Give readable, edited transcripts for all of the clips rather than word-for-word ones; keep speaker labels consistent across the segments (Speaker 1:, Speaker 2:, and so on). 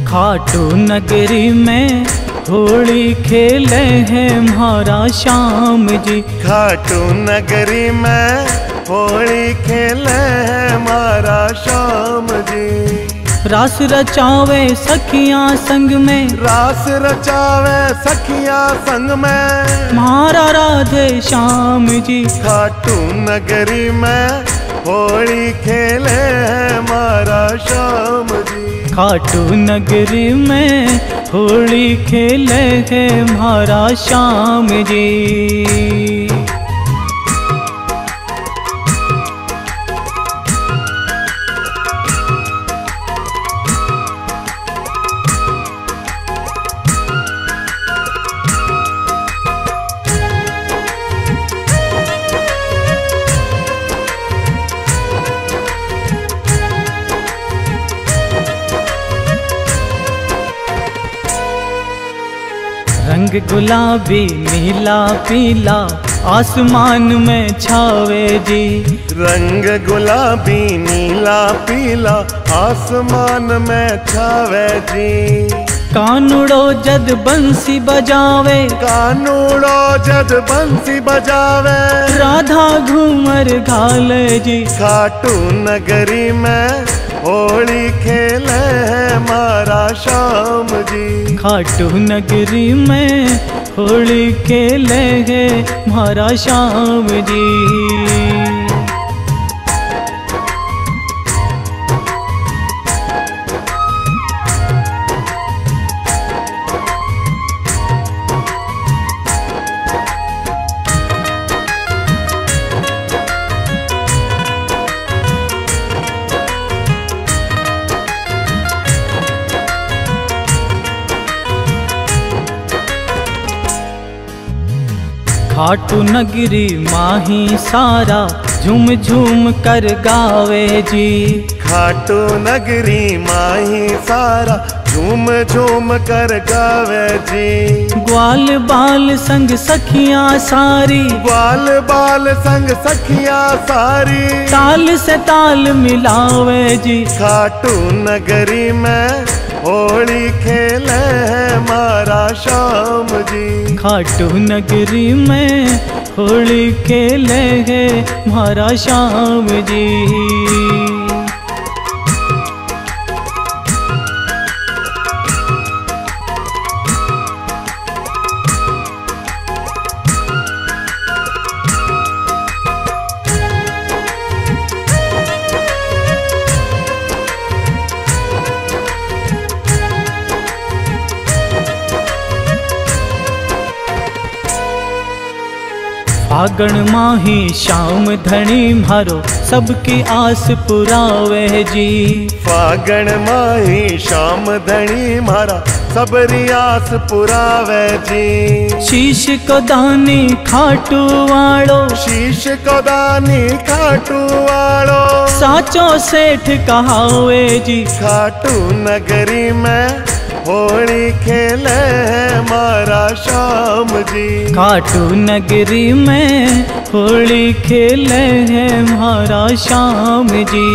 Speaker 1: खाटू नगरी में होली खेले हैं म्हारा श्याम जी।
Speaker 2: खाटू नगरी में होली खेले हैं म्हारा श्याम जी।
Speaker 1: रास रचावे सखियां संग में,
Speaker 2: रास रचावे सखियां संग में,
Speaker 1: म्हारा राधे श्याम जी।
Speaker 2: खाटू नगरी में होली खेले हैं म्हारा श्याम जी।
Speaker 1: खाटू नगरी में होली खेले हैं म्हारा श्याम जी। रंग गुलाबी नीला पीला आसमान में छावे जी।
Speaker 2: रंग गुलाबी नीला पीला आसमान में छावे जी।
Speaker 1: कानूड़ो जद बंसी बजावे,
Speaker 2: कानूड़ो जद बंसी बजावे,
Speaker 1: राधा घूमर घाले जी।
Speaker 2: खाटू नगरी में होली खेले हैं म्हारा श्याम जी।
Speaker 1: खाटू नगरी में होली खेले हैं म्हारा श्याम जी। खाटू नगरी माही सारा झूम झूम कर गावे जी।
Speaker 2: खाटू नगरी माही सारा झूम झूम कर गावे जी।
Speaker 1: ग्वाल बाल संग सखियां सारी,
Speaker 2: ग्वाल बाल संग सखियां सारी,
Speaker 1: ताल से ताल मिलावे जी।
Speaker 2: खाटू नगरी में होली खेले हैं म्हारा श्याम जी।
Speaker 1: खाटू नगरी में होली खेले हैं म्हारा श्याम जी। फागण माही श्याम धनी म्हारो सबकी आस पुरावे जी।
Speaker 2: फागण माही श्याम धनी म्हारा सबरी आस पुरावे जी।
Speaker 1: शीश को दानी खाटू वालो,
Speaker 2: शीश को दानी खाटू वालो,
Speaker 1: साचो सेठ कहावे जी।
Speaker 2: खाटू नगरी में होली खेले हैं म्हारा श्याम जी।
Speaker 1: खाटू नगरी में होली खेले हैं म्हारा श्याम जी।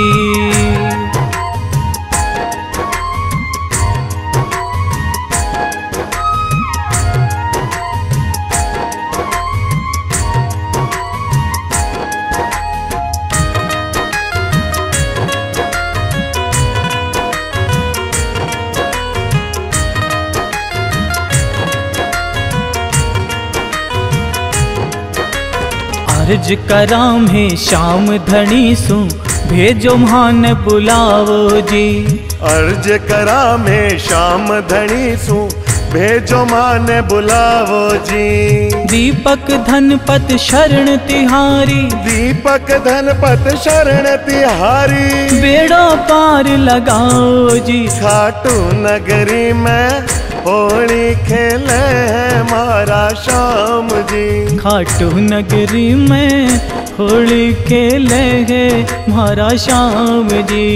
Speaker 1: अर्ज कराम है श्याम धनी सु भेजो मान बुलावो जी।
Speaker 2: अर्ज कराम है श्याम धनी सु भेजो मान बुलावो जी।
Speaker 1: दीपक धनपत शरण तिहारी,
Speaker 2: दीपक धनपत शरण तिहारी,
Speaker 1: बेड़ो पार लगाओ जी।
Speaker 2: खाटू नगरी में होली खेले हैं म्हारा श्याम जी।
Speaker 1: खाटू नगरी में होली खेले हैं म्हारा श्याम जी।